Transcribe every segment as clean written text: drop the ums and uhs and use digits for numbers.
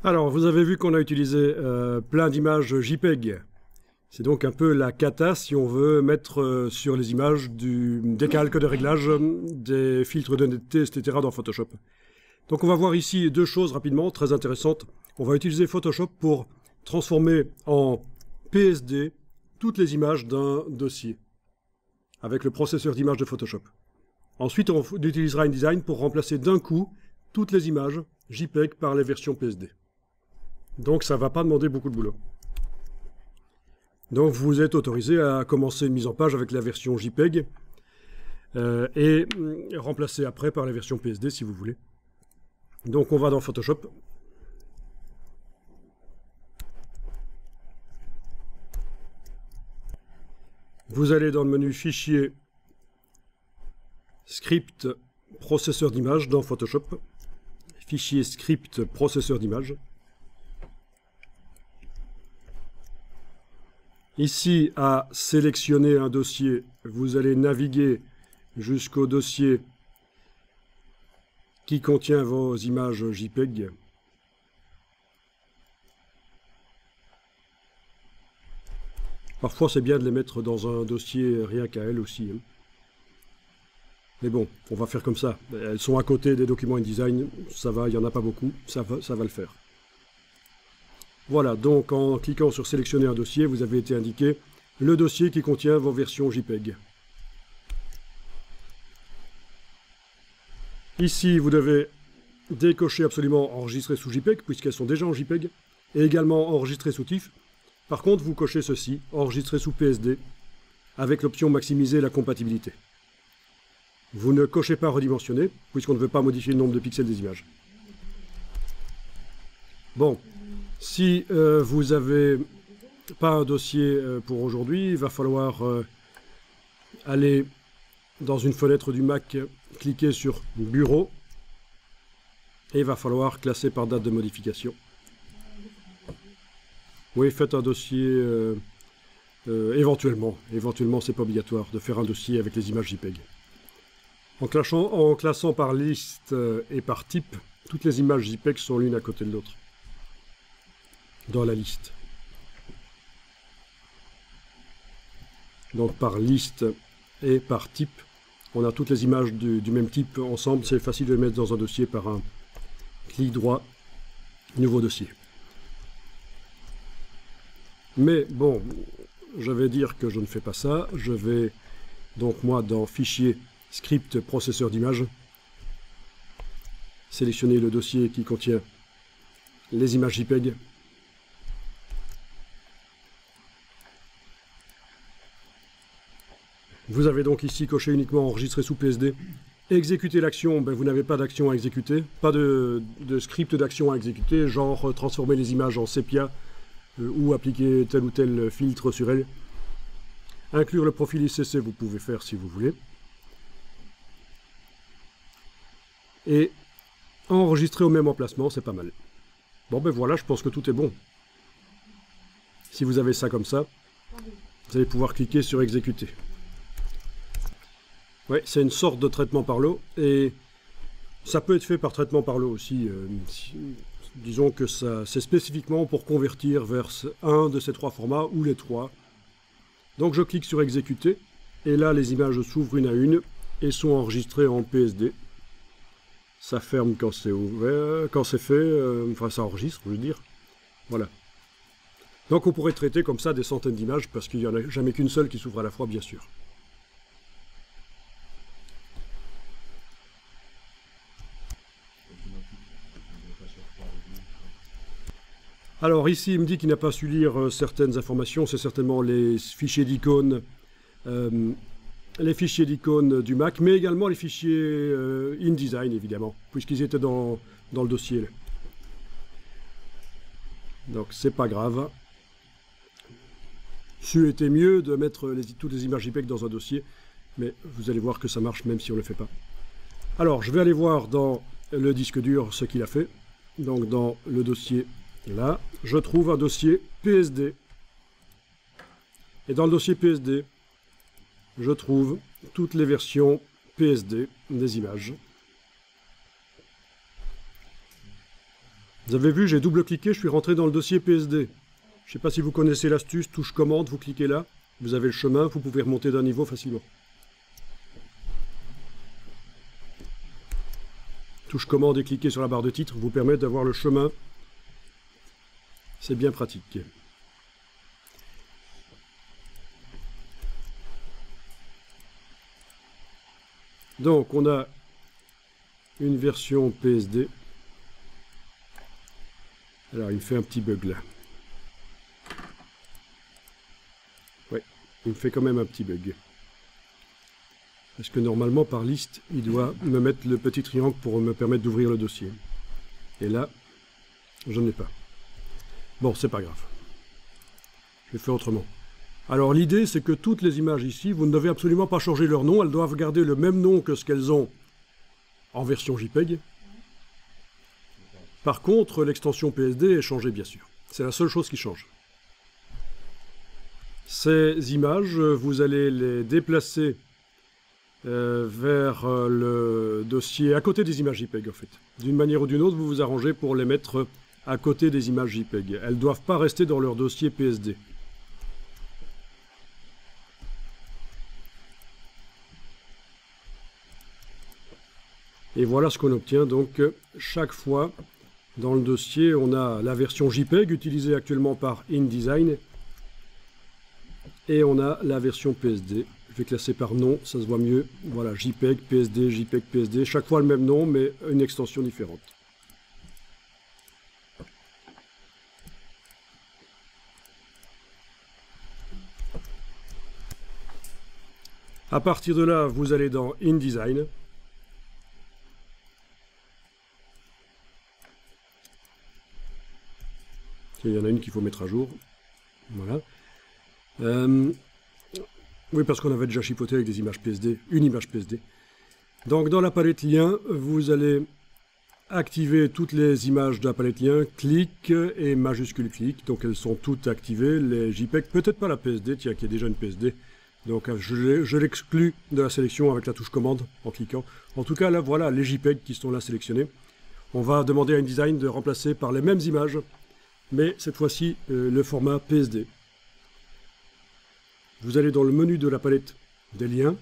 Alors, vous avez vu qu'on a utilisé plein d'images JPEG. C'est donc un peu la cata si on veut mettre sur les images des calques de réglage, des filtres de netteté, etc. dans Photoshop. Donc on va voir ici deux choses rapidement, très intéressantes. On va utiliser Photoshop pour transformer en PSD toutes les images d'un dossier avec le processeur d'images de Photoshop. Ensuite, on utilisera InDesign pour remplacer d'un coup toutes les images JPEG par les versions PSD. Donc ça ne va pas demander beaucoup de boulot. Donc vous êtes autorisé à commencer une mise en page avec la version JPEG et remplacer après par la version PSD si vous voulez. Donc on va dans Photoshop. Vous allez dans le menu Fichier, Script, Processeur d'images dans Photoshop. Fichier, Script, Processeur d'images. Ici, à sélectionner un dossier, vous allez naviguer jusqu'au dossier qui contient vos images JPEG. Parfois, c'est bien de les mettre dans un dossier rien qu'à elles aussi. Mais bon, on va faire comme ça. Elles sont à côté des documents InDesign, ça va, il n'y en a pas beaucoup, ça va le faire. Voilà, donc en cliquant sur sélectionner un dossier, vous avez été indiqué le dossier qui contient vos versions JPEG. Ici, vous devez décocher absolument enregistrer sous JPEG, puisqu'elles sont déjà en JPEG, et également enregistrer sous TIFF. Par contre, vous cochez ceci, enregistrer sous PSD, avec l'option maximiser la compatibilité. Vous ne cochez pas redimensionner, puisqu'on ne veut pas modifier le nombre de pixels des images. Bon. Si vous n'avez pas un dossier pour aujourd'hui, il va falloir aller dans une fenêtre du Mac, cliquer sur Bureau, et il va falloir classer par date de modification. Oui, faites un dossier éventuellement. Éventuellement, c'est pas obligatoire de faire un dossier avec les images JPEG. En classant par liste et par type, toutes les images JPEG sont l'une à côté de l'autre dans la liste. Donc par liste et par type, on a toutes les images du même type ensemble. C'est facile de les mettre dans un dossier par un clic droit, nouveau dossier. Mais bon, je vais dire que je ne fais pas ça. Je vais donc moi dans Fichier, Script, Processeur d'images, sélectionner le dossier qui contient les images JPEG. Vous avez donc ici coché uniquement enregistrer sous PSD. Exécuter l'action, ben vous n'avez pas d'action à exécuter, pas de script d'action à exécuter, genre transformer les images en sépia ou appliquer tel ou tel filtre sur elles. Inclure le profil ICC, vous pouvez faire si vous voulez. Et enregistrer au même emplacement, c'est pas mal. Bon ben voilà, je pense que tout est bon. Si vous avez ça comme ça, vous allez pouvoir cliquer sur exécuter. Oui, c'est une sorte de traitement par l'eau, et ça peut être fait par traitement par l'eau aussi. Disons que c'est spécifiquement pour convertir vers un de ces trois formats, ou les trois. Donc je clique sur exécuter, et là les images s'ouvrent une à une, et sont enregistrées en PSD. Ça ferme quand c'est ouvert, quand c'est fait, enfin ça enregistre, je veux dire. Voilà. Donc on pourrait traiter comme ça des centaines d'images, parce qu'il n'y en a jamais qu'une seule qui s'ouvre à la fois, bien sûr. Alors ici, il me dit qu'il n'a pas su lire certaines informations, c'est certainement les fichiers d'icônes du Mac, mais également les fichiers InDesign, évidemment, puisqu'ils étaient dans le dossier. Là. Donc c'est pas grave. C'eût été mieux de mettre toutes les images JPEG dans un dossier, mais vous allez voir que ça marche même si on ne le fait pas. Alors, je vais aller voir dans le disque dur ce qu'il a fait. Donc dans le dossier là, je trouve un dossier PSD. Et dans le dossier PSD, je trouve toutes les versions PSD des images. Vous avez vu, j'ai double-cliqué, je suis rentré dans le dossier PSD. Je ne sais pas si vous connaissez l'astuce, touche commande, vous cliquez là, vous avez le chemin, vous pouvez remonter d'un niveau facilement. Touche commande et cliquer sur la barre de titre vous permet d'avoir le chemin. C'est bien pratique. Donc on a une version PSD. Alors il me fait un petit bug là. Oui, il me fait quand même un petit bug. Parce que normalement par liste, il doit me mettre le petit triangle pour me permettre d'ouvrir le dossier. Et là, je n'ai pas. Bon, c'est pas grave. Je vais faire autrement. Alors l'idée, c'est que toutes les images ici, vous ne devez absolument pas changer leur nom. Elles doivent garder le même nom que ce qu'elles ont en version JPEG. Par contre, l'extension PSD est changée, bien sûr. C'est la seule chose qui change. Ces images, vous allez les déplacer vers le dossier à côté des images JPEG, en fait. D'une manière ou d'une autre, vous vous arrangez pour les mettre à côté des images JPEG. Elles ne doivent pas rester dans leur dossier PSD. Et voilà ce qu'on obtient. Donc, chaque fois, dans le dossier, on a la version JPEG utilisée actuellement par InDesign. Et on a la version PSD. Je vais classer par nom, ça se voit mieux. Voilà, JPEG, PSD, JPEG, PSD. Chaque fois le même nom, mais une extension différente. À partir de là, vous allez dans InDesign. Il y en a une qu'il faut mettre à jour. Voilà. Oui, parce qu'on avait déjà chipoté avec des images PSD, une image PSD. Donc dans la palette lien, vous allez activer toutes les images de la palette lien, clic et majuscule clic. Donc elles sont toutes activées, les JPEG, peut-être pas la PSD, tiens, qui est déjà une PSD. Donc je l'exclus de la sélection avec la touche commande en cliquant. En tout cas, là, voilà les JPEG qui sont là sélectionnés. On va demander à InDesign de remplacer par les mêmes images, mais cette fois-ci le format PSD. Vous allez dans le menu de la palette des liens,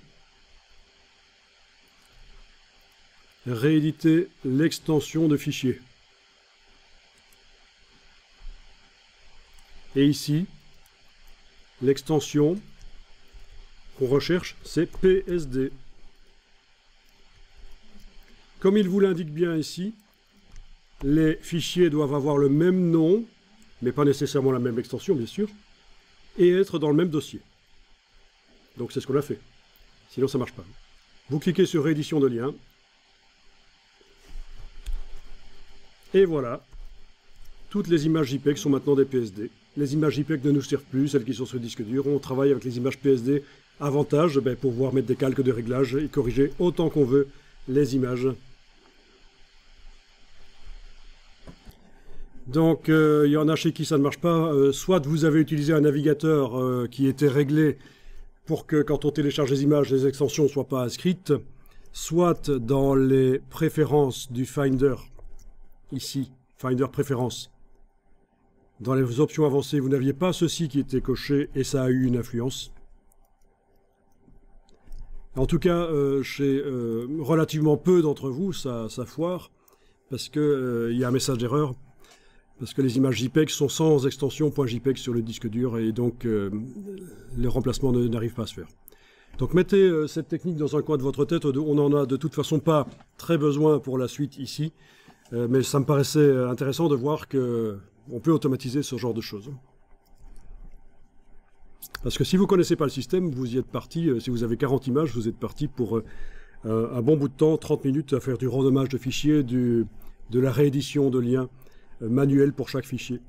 rééditer l'extension de fichier. Et ici, l'extension qu'on recherche, c'est PSD. Comme il vous l'indique bien ici, les fichiers doivent avoir le même nom, mais pas nécessairement la même extension, bien sûr, et être dans le même dossier. Donc c'est ce qu'on a fait. Sinon ça ne marche pas. Vous cliquez sur réédition de lien. Et voilà. Toutes les images JPEG sont maintenant des PSD. Les images JPEG ne nous servent plus, celles qui sont sur le disque dur. On travaille avec les images PSD. Avantage, pour pouvoir mettre des calques de réglage et corriger autant qu'on veut les images. Donc il y en a chez qui ça ne marche pas. Soit vous avez utilisé un navigateur qui était réglé pour que quand on télécharge les images, les extensions ne soient pas inscrites, soit dans les préférences du Finder, ici, Finder Préférences, dans les options avancées, vous n'aviez pas ceci qui était coché et ça a eu une influence. En tout cas, chez relativement peu d'entre vous, ça foire, parce qu'il y a un message d'erreur. Parce que les images JPEG sont sans extension .jpeg sur le disque dur et donc le remplacement n'arrive pas à se faire. Donc mettez cette technique dans un coin de votre tête, on n'en a de toute façon pas très besoin pour la suite ici, mais ça me paraissait intéressant de voir qu'on peut automatiser ce genre de choses. Parce que si vous ne connaissez pas le système, vous y êtes parti, si vous avez 40 images, vous êtes parti pour un bon bout de temps, 30 minutes à faire du renommage de fichiers, de la réédition de liens, manuel pour chaque fichier.